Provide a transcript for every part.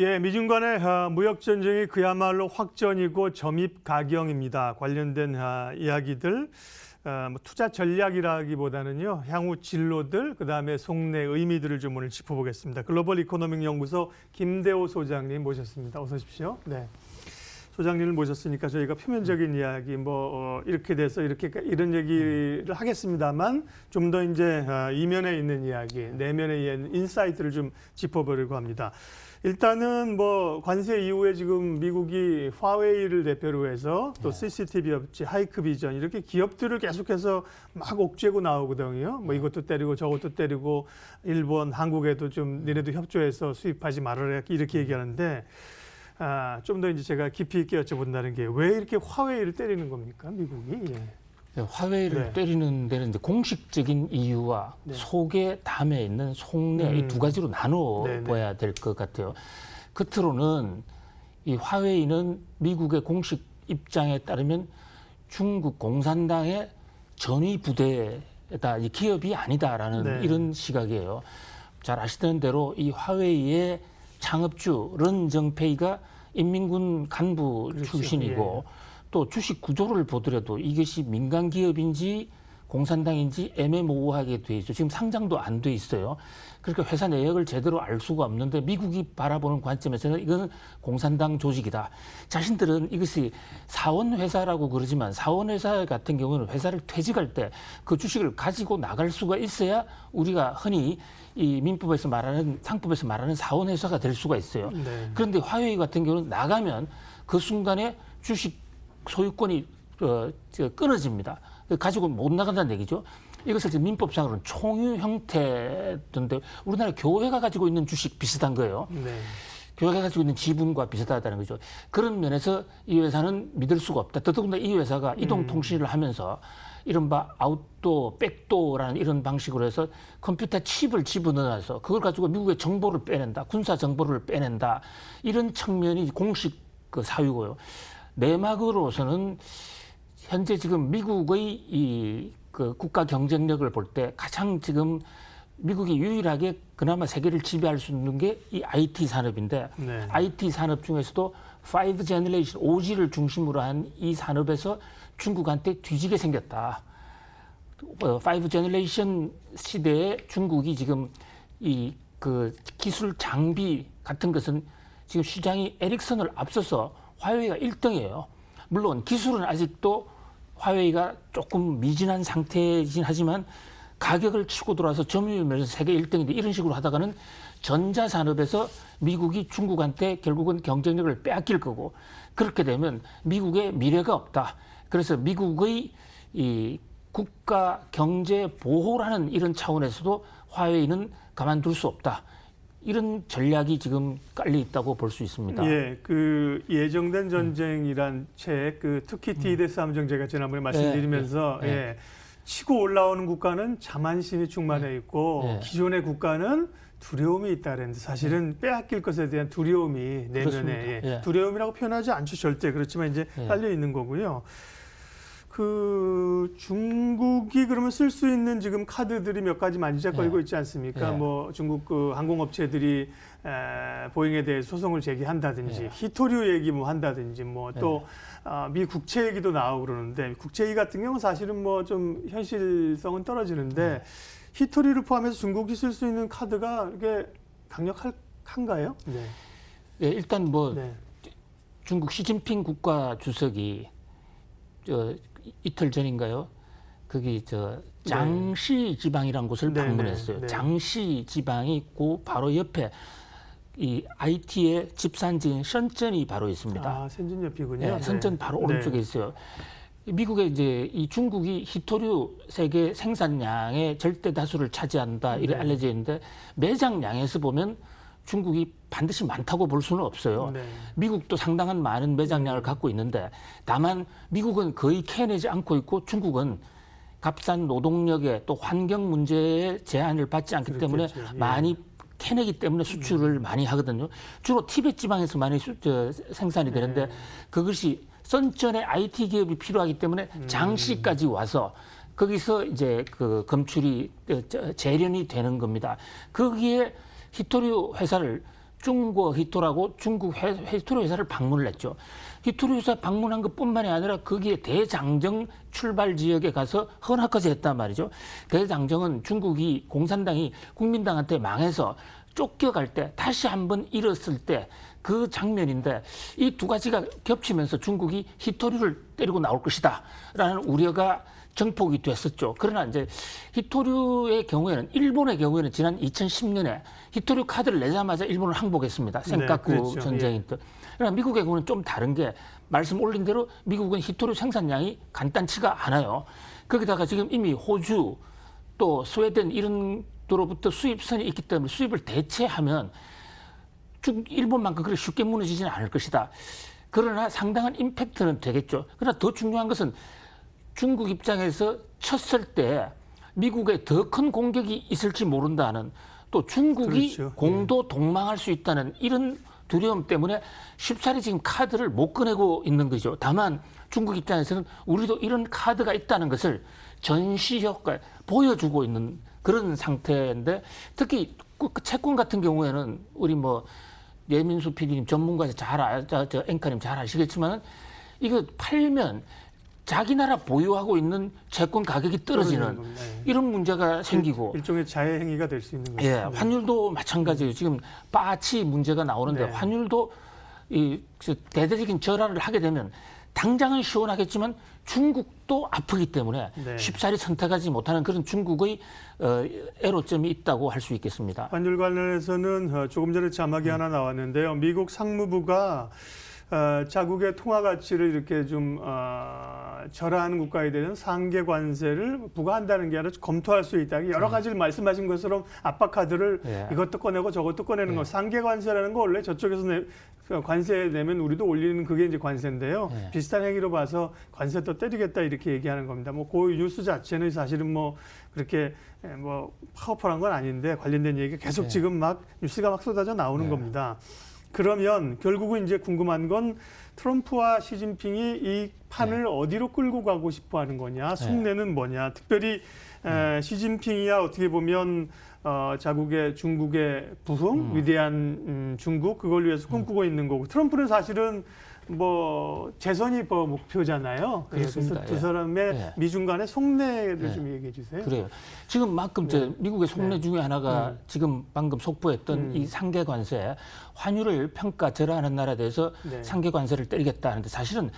예, 미중 간의 무역 전쟁이 그야말로 확전이고 점입 가경입니다. 관련된 이야기들, 뭐 투자 전략이라기보다는요, 향후 진로들, 그다음에 속내 의미들을 좀 오늘 짚어보겠습니다. 글로벌 이코노믹 연구소 김대호 소장님 모셨습니다. 어서 오십시오. 네. 소장님을 모셨으니까 저희가 표면적인 이야기, 이렇게 돼서 이런 얘기를 하겠습니다만 좀 더 이제 이면에 있는 이야기, 내면에 있는 인사이트를 좀 짚어보려고 합니다. 일단은 관세 이후에 지금 미국이 화웨이를 대표로 해서 또 CCTV 업체, 하이크비전 이렇게 기업들을 계속해서 막 옥죄고 나오거든요. 이것도 때리고 저것도 때리고 일본, 한국에도 좀 니네도 협조해서 수입하지 말아라 이렇게 얘기하는데 좀 더 이제 제가 깊이 있게 여쭤본다는 게 왜 이렇게 화웨이를 때리는 겁니까, 미국이? 예. 화웨이를 때리는 데는 이제 공식적인 이유와 속에 담에 있는 속내 이 두 가지로 나눠 봐야 될 것 같아요. 겉으로는 이 화웨이는 미국의 공식 입장에 따르면 중국 공산당의 전위 부대다, 이 기업이 아니다라는 이런 시각이에요. 잘 아시는 대로 이 화웨이의 창업주 런 정페이가 인민군 간부 출신이고 또 주식 구조를 보더라도 이것이 민간 기업인지 공산당인지 애매모호하게 돼 있죠. 지금 상장도 안 돼 있어요. 그러니까 회사 내역을 제대로 알 수가 없는데 미국이 바라보는 관점에서는 이거는 공산당 조직이다. 자신들은 이것이 사원회사라고 그러지만 사원회사 같은 경우는 회사를 퇴직할 때 그 주식을 가지고 나갈 수가 있어야 우리가 흔히 이 민법에서 말하는 상법에서 말하는 사원회사가 될 수가 있어요. 그런데 화웨이 같은 경우는 나가면 그 순간에 주식 소유권이 끊어집니다. 가지고 못 나간다는 얘기죠. 이것을 지금 민법상으로는 총유 형태던데 우리나라 교회가 가지고 있는 주식 비슷한 거예요. 교회가 가지고 있는 지분과 비슷하다는 거죠. 그런 면에서 이 회사는 믿을 수가 없다. 더더군다나 이 회사가 이동통신을 하면서 이른바 아웃도, 백도라는 이런 방식으로 해서 컴퓨터 칩을 집어넣어서 그걸 가지고 미국의 정보를 빼낸다. 군사 정보를 빼낸다. 이런 측면이 공식 사유고요. 내막으로서는 현재 지금 미국의 국가 경쟁력을 볼 때 가장 지금 미국이 유일하게 그나마 세계를 지배할 수 있는 게 이 IT 산업인데 IT 산업 중에서도 5 제너레이션, 5G를 중심으로 한 이 산업에서 중국한테 뒤지게 생겼다. 5 제너레이션 시대에 중국이 지금 기술 장비 같은 것은 지금 시장이 에릭슨을 앞서서 화웨이가 1등이에요. 물론 기술은 아직도 화웨이가 조금 미진한 상태이긴 하지만 가격을 치고 들어와서 점유율에서 세계 1등인데 이런 식으로 하다가는 전자산업에서 미국이 중국한테 결국은 경쟁력을 빼앗길 거고 그렇게 되면 미국의 미래가 없다. 그래서 미국의 이 국가 경제 보호라는 이런 차원에서도 화웨이는 가만둘 수 없다. 이런 전략이 지금 깔려 있다고 볼 수 있습니다. 예, 예정된 전쟁이란 책, 투키티 대 싸움정 제가 지난번에 말씀드리면서 치고 올라오는 국가는 자만심이 충만해 있고 기존의 국가는 두려움이 있다는데 사실은 빼앗길 것에 대한 두려움이 내면에 두려움이라고 표현하지 않죠 절대. 그렇지만 이제 깔려 있는 거고요. 중국이 그러면 쓸 수 있는 지금 카드들이 몇 가지 만지작거리고 있지 않습니까? 중국 항공업체들이 보잉에 대해 소송을 제기한다든지 히토류 얘기 한다든지 또 미 국채 얘기도 나오고 그러는데 국채 얘기 같은 경우는 사실은 좀 현실성은 떨어지는데 히토류를 포함해서 중국이 쓸 수 있는 카드가 이게 강력한가요? 일단 중국 시진핑 국가 주석이 이틀 전인가요? 거기 장시 지방이라는 곳을 방문했어요. 장시 지방이 그 바로 옆에 이 IT의 집산지인深圳이 바로 있습니다.深圳옆이군요.深圳바로 오른쪽에 있어요. 미국의 이제 이 중국이 히토류 세계 생산량의 절대 다수를 차지한다 이래 알려져 있는데 매장량에서 보면 중국이 반드시 많다고 볼 수는 없어요. 미국도 상당한 많은 매장량을 갖고 있는데 다만 미국은 거의 캐내지 않고 있고 중국은 값싼 노동력에 또 환경 문제에 제한을 받지 않기 때문에 많이 캐내기 때문에 수출을 많이 하거든요. 주로 티베트 지방에서 많이 생산이 되는데 그것이 선전의 IT 기업이 필요하기 때문에 장시까지 와서 거기서 이제 검출이 재련이 되는 겁니다. 거기에 히토류 회사를 중국 히토라고 중국 히토리 회사를 방문을 했죠. 히토리 회사 방문한 것뿐만이 아니라 거기에 대장정 출발 지역에 가서 헌화까지 했단 말이죠. 대장정은 중국이 공산당이 국민당한테 망해서 쫓겨갈 때 다시 한번 일었을 때 그 장면인데 이 두 가지가 겹치면서 중국이 히토류를 때리고 나올 것이다 라는 우려가 정폭이 됐었죠. 그러나 이제 히토류의 경우에는 일본의 경우에는 지난 2010년에 히토류 카드를 내자마자 일본을 항복했습니다. 센카쿠 네, 그렇죠. 전쟁이 때. 그러나 미국의 경우는 좀 다른 게 말씀 올린 대로 미국은 히토류 생산량이 간단치가 않아요. 거기다가 지금 이미 호주 또 스웨덴 이런 도로부터 수입선이 있기 때문에 수입을 대체하면 일본만큼 그렇게 쉽게 무너지지는 않을 것이다. 그러나 상당한 임팩트는 되겠죠. 그러나 더 중요한 것은 중국 입장에서 쳤을 때 미국에 더 큰 공격이 있을지 모른다는 또 중국이 그렇죠. 공도 동망할 수 있다는 이런 두려움 때문에 쉽사리 지금 카드를 못 꺼내고 있는 거죠. 다만 중국 입장에서는 우리도 이런 카드가 있다는 것을 전시 효과 보여주고 있는 그런 상태인데 특히 채권 같은 경우에는 우리 뭐 예민수 PD님 전문가에서 저 앵커님 잘 아시겠지만 이거 팔면 자기 나라 보유하고 있는 채권 가격이 떨어지는 이런 문제가 생기고 일종의 자해 행위가 될 수 있는 거죠. 예, 환율도 마찬가지예요. 지금 빠치 문제가 나오는데 네. 환율도 대대적인 절하를 하게 되면 당장은 시원하겠지만 중국도 아프기 때문에 네. 쉽사리 선택하지 못하는 그런 중국의 애로점이 있다고 할 수 있겠습니다. 환율 관련해서는 조금 전에 자막이 하나 나왔는데요. 미국 상무부가 자국의 통화 가치를 이렇게 좀 절하하는 국가에 대한 상계 관세를 부과한다는 게 아니라 검토할 수 있다. 여러 가지를 말씀하신 것처럼 압박 카드를 예. 이것도 꺼내고 저것도 꺼내는 예. 거. 상계 관세라는 거 원래 저쪽에서 관세 내면 우리도 올리는 그게 이제 관세인데요. 예. 비슷한 행위로 봐서 관세 또 때리겠다 이렇게 얘기하는 겁니다. 뭐 그 뉴스 자체는 사실은 뭐 그렇게 뭐 파워풀한 건 아닌데 관련된 얘기가 계속 예. 지금 막 뉴스가 막 쏟아져 나오는 예. 겁니다. 그러면 결국은 이제 궁금한 건 트럼프와 시진핑이 이 판을 어디로 끌고 가고 싶어 하는 거냐, 속내는 뭐냐. 특별히 시진핑이야 어떻게 보면 자국의 중국의 부흥, 위대한 중국 그걸 위해서 꿈꾸고 있는 거고 트럼프는 사실은 뭐 재선이 목표잖아요. 그래서 그렇습니다. 두 사람의 예. 미중 간의 속내를 예. 좀 얘기해 주세요. 그래요. 지금만큼 미국의 속내 중에 하나가 지금 방금 속보했던 이 상계 관세, 환율을 평가 절하하는 나라에 대해서 상계 관세를 때리겠다 하는데 사실은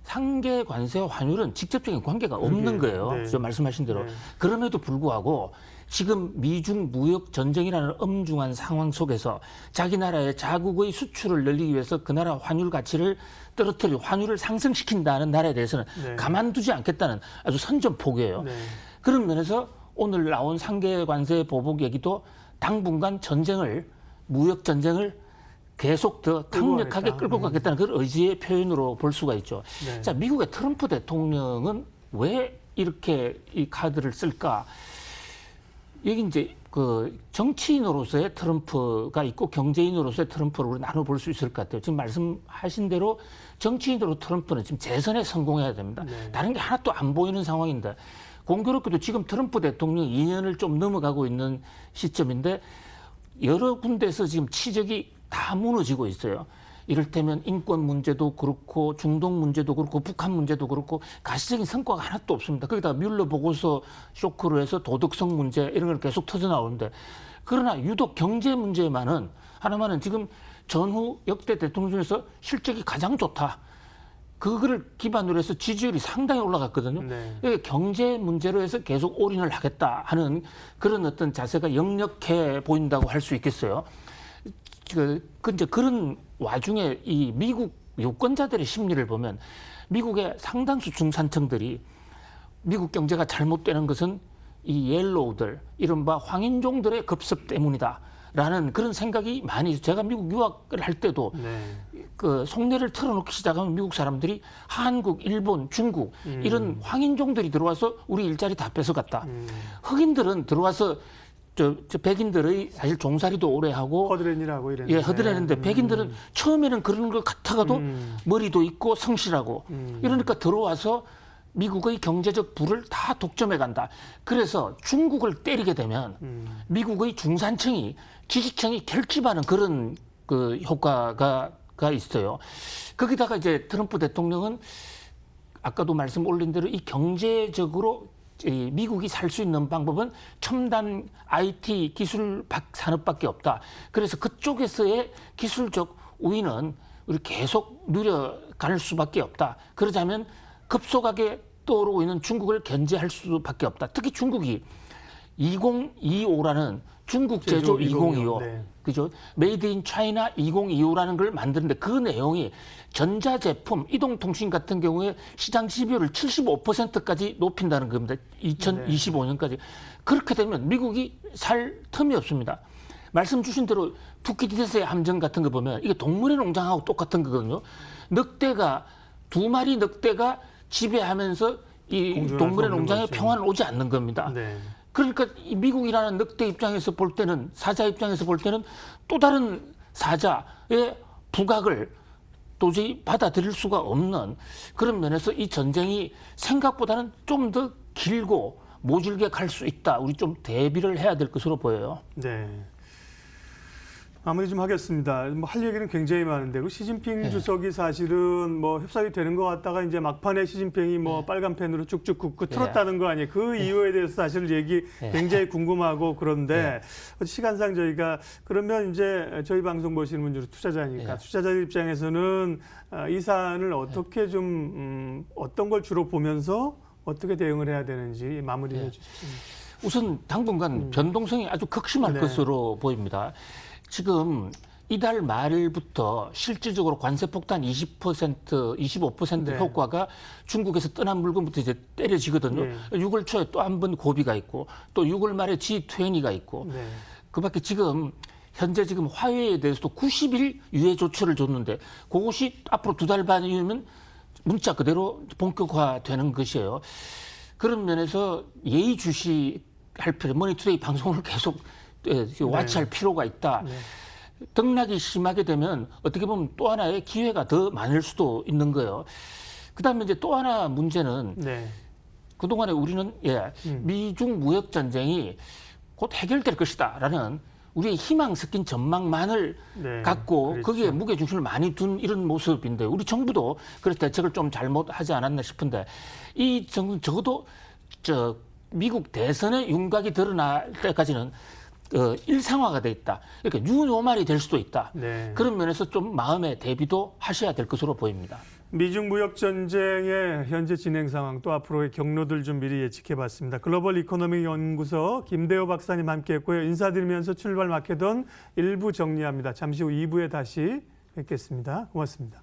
상계 관세와 환율은 직접적인 관계가 없는 거예요. 네. 저 말씀하신 대로. 네. 그럼에도 불구하고 지금 미중 무역 전쟁이라는 엄중한 상황 속에서 자기 나라의 자국의 수출을 늘리기 위해서 그 나라 환율 가치를 떨어뜨리고 환율을 상승시킨다는 나라에 대해서는 네. 가만두지 않겠다는 아주 선전포고예요. 네. 그런 면에서 오늘 나온 상계 관세 보복 얘기도 당분간 무역 전쟁을 계속 더 강력하게 끌고 가겠다는 그런 의지의 표현으로 볼 수가 있죠. 네. 자, 미국의 트럼프 대통령은 왜 이렇게 이 카드를 쓸까? 여기 이제 그 정치인으로서의 트럼프가 있고 경제인으로서의 트럼프를 우리 나눠볼 수 있을 것 같아요. 지금 말씀하신 대로 정치인으로 트럼프는 지금 재선에 성공해야 됩니다. 네. 다른 게 하나도 안 보이는 상황인데 공교롭게도 지금 트럼프 대통령 2년을 좀 넘어가고 있는 시점인데 여러 군데에서 지금 치적이 다 무너지고 있어요. 이를테면 인권 문제도 그렇고 중동 문제도 그렇고 북한 문제도 그렇고 가시적인 성과가 하나도 없습니다. 거기다 뮬러 보고서 쇼크로 해서 도덕성 문제 이런 걸 계속 터져 나오는데 그러나 유독 경제 문제만은 하나만은 지금 전후 역대 대통령 중에서 실적이 가장 좋다. 그거를 기반으로 해서 지지율이 상당히 올라갔거든요. 네. 이게 경제 문제로 해서 계속 올인을 하겠다 하는 그런 어떤 자세가 역력해 보인다고 할 수 있겠어요. 이제 그런 와중에 이 미국 유권자들의 심리를 보면 미국의 상당수 중산층들이 미국 경제가 잘못되는 것은 이 옐로우들, 이른바 황인종들의 급습 때문이다라는 그런 생각이 많이 제가 미국 유학을 할 때도 그 속내를 털어놓기 시작하면 미국 사람들이 한국, 일본, 중국 이런 황인종들이 들어와서 우리 일자리 다 뺏어갔다. 흑인들은 들어와서 저 백인들의 사실 종살이도 오래 하고 허드렛이라고 이랬는데. 예, 허드렛인데 백인들은 처음에는 그런 것 같아가도 머리도 있고 성실하고 이러니까 들어와서 미국의 경제적 부를 다 독점해 간다. 그래서 중국을 때리게 되면 미국의 중산층이 지지층이 결집하는 그런 그 효과가 있어요. 거기다가 이제 트럼프 대통령은 아까도 말씀 올린 대로 이 경제적으로 이 미국이 살 수 있는 방법은 첨단 IT 기술 산업밖에 없다. 그래서 그쪽에서의 기술적 우위는 우리 계속 누려갈 수밖에 없다. 그러자면 급속하게 떠오르고 있는 중국을 견제할 수밖에 없다. 특히 중국이 2025라는 중국 제조 2025, 네. 그죠? 메이드 인 차이나 2025라는 걸 만드는데 그 내용이 전자제품, 이동통신 같은 경우에 시장 지배율을 75%까지 높인다는 겁니다. 2025년까지. 그렇게 되면 미국이 살 틈이 없습니다. 말씀 주신 대로 투키디데스의 함정 같은 거 보면 이게 동물의 농장하고 똑같은 거거든요. 두 마리 늑대가 지배하면서 이 동물의 농장에 평화는 오지 않는 겁니다. 네. 그러니까 이 미국이라는 늑대 입장에서 볼 때는, 사자 입장에서 볼 때는 또 다른 사자의 부각을 도저히 받아들일 수가 없는 그런 면에서 이 전쟁이 생각보다는 좀 더 길고 모질게 갈 수 있다. 우리 좀 대비를 해야 될 것으로 보여요. 네. 마무리 좀 하겠습니다. 뭐 할 얘기는 굉장히 많은데 그 시진핑 주석이 사실은 뭐 협상이 되는 것 같다가 이제 막판에 시진핑이 뭐 빨간 펜으로 쭉쭉 긋고 틀었다는 거 아니에요. 그 이유에 대해서 사실 얘기 굉장히 궁금하고 그런데 시간상 저희가 그러면 이제 저희 방송 보시는 분들은 투자자니까 투자자들 입장에서는 이 사안을 어떻게 좀 어떤 걸 주로 보면서 어떻게 대응을 해야 되는지 마무리해 주시죠. 우선 당분간 변동성이 아주 극심할 것으로 보입니다. 지금 이달 말부터 실질적으로 관세 폭탄 20%, 25% 효과가 중국에서 떠난 물건부터 이제 때려지거든요. 6월 초에 또 한 번 고비가 있고 또 6월 말에 G20가 있고 그밖에 지금 현재 지금 화웨이에 대해서도 90일 유예 조처를 줬는데 그것이 앞으로 2달 반이면 문자 그대로 본격화되는 것이에요. 그런 면에서 예의주시할 필요, 머니투데이 방송을 계속 와치할 필요가 있다. 등락이 심하게 되면 어떻게 보면 또 하나의 기회가 더 많을 수도 있는 거예요. 그다음에 이제 또 하나 문제는 그동안에 우리는 미중 무역 전쟁이 곧 해결될 것이다라는 우리의 희망 섞인 전망만을 갖고 거기에 무게 중심을 많이 둔 이런 모습인데 우리 정부도 그래서 대책을 좀 잘못하지 않았나 싶은데 이 정부는 적어도 미국 대선의 윤곽이 드러날 때까지는 일상화가 돼 있다. 그러니까 뉴노멀이 될 수도 있다. 그런 면에서 좀 마음의 대비도 하셔야 될 것으로 보입니다. 미중 무역 전쟁의 현재 진행 상황 또 앞으로의 경로들 좀 미리 예측해봤습니다. 글로벌 이코노믹 연구소 김대호 박사님 함께했고요. 인사드리면서 출발 마케돈 1부 정리합니다. 잠시 후 2부에 다시 뵙겠습니다. 고맙습니다.